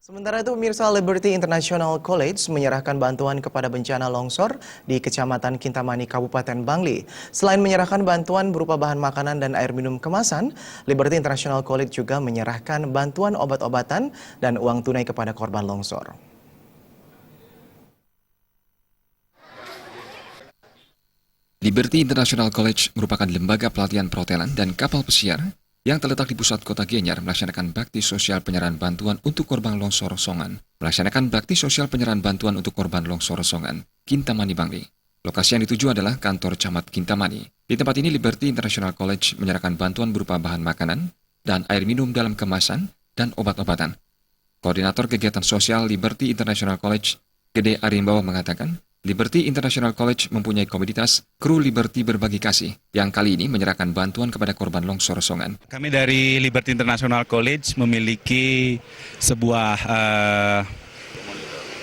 Sementara itu, pemirsa, Liberty International College menyerahkan bantuan kepada bencana longsor di Kecamatan Kintamani, Kabupaten Bangli. Selain menyerahkan bantuan berupa bahan makanan dan air minum kemasan, Liberty International College juga menyerahkan bantuan obat-obatan dan uang tunai kepada korban longsor. Liberty International College merupakan lembaga pelatihan perhotelan dan kapal pesiar yang terletak di pusat kota Gianyar melaksanakan bakti sosial penyerahan bantuan untuk korban longsor Songan. Melaksanakan bakti sosial penyerahan bantuan untuk korban longsor Songan, Kintamani Bangli. Lokasi yang dituju adalah kantor camat Kintamani. Di tempat ini Liberty International College menyerahkan bantuan berupa bahan makanan dan air minum dalam kemasan dan obat-obatan. Koordinator kegiatan sosial Liberty International College, Gede Arimbawa mengatakan, Liberty International College mempunyai komunitas Kru Liberty Berbagi Kasih yang kali ini menyerahkan bantuan kepada korban longsor Songan. Kami dari Liberty International College memiliki sebuah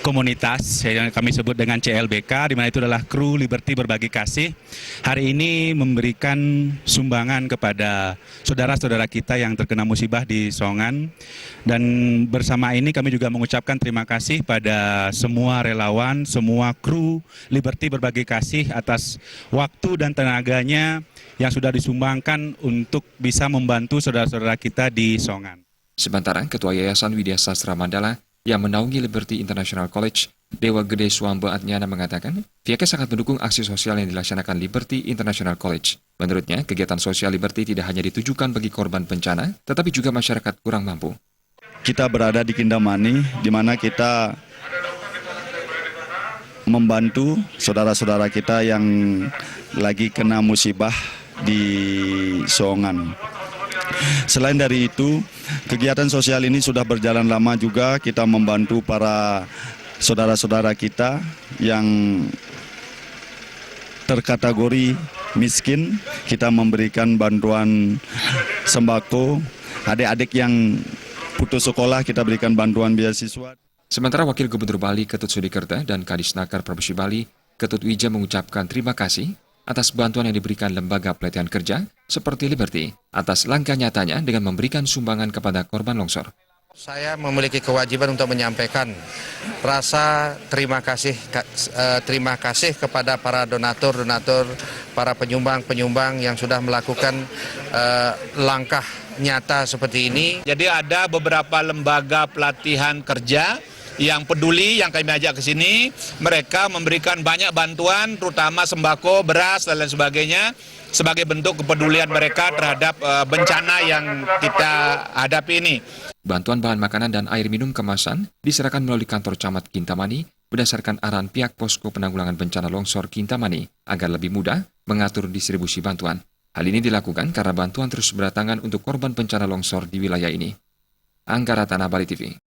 komunitas yang kami sebut dengan CLBK, di mana itu adalah Kru Liberty Berbagi Kasih. Hari ini memberikan sumbangan kepada saudara-saudara kita yang terkena musibah di Songan. Dan bersama ini kami juga mengucapkan terima kasih pada semua relawan, semua kru Liberty Berbagi Kasih atas waktu dan tenaganya yang sudah disumbangkan untuk bisa membantu saudara-saudara kita di Songan. Sementara Ketua Yayasan Widya Sastra Mandala yang menaungi Liberty International College, Dewa Gede Swamba Atnyana mengatakan, pihaknya sangat mendukung aksi sosial yang dilaksanakan Liberty International College. Menurutnya, kegiatan sosial Liberty tidak hanya ditujukan bagi korban bencana, tetapi juga masyarakat kurang mampu. Kita berada di Kintamani, di mana kita membantu saudara-saudara kita yang lagi kena musibah di Songan. Selain dari itu, kegiatan sosial ini sudah berjalan lama juga. Kita membantu para saudara-saudara kita yang terkategori miskin. Kita memberikan bantuan sembako. Adik-adik yang putus sekolah kita berikan bantuan beasiswa. Sementara Wakil Gubernur Bali Ketut Sudikerta dan Kadisnaker Provinsi Bali Ketut Wija mengucapkan terima kasih atas bantuan yang diberikan lembaga pelatihan kerja seperti Liberty atas langkah nyatanya dengan memberikan sumbangan kepada korban longsor. Saya memiliki kewajiban untuk menyampaikan rasa terima kasih kepada para donatur, para penyumbang yang sudah melakukan langkah nyata seperti ini. Jadi ada beberapa lembaga pelatihan kerja yang peduli, yang kami ajak ke sini. Mereka memberikan banyak bantuan, terutama sembako, beras, dan lain sebagainya, sebagai bentuk kepedulian mereka terhadap bencana yang kita hadapi ini. Bantuan bahan makanan dan air minum kemasan diserahkan melalui kantor camat Kintamani berdasarkan arahan pihak posko penanggulangan bencana longsor Kintamani agar lebih mudah mengatur distribusi bantuan. Hal ini dilakukan karena bantuan terus berdatangan untuk korban bencana longsor di wilayah ini. Angga Ratana, Bali TV.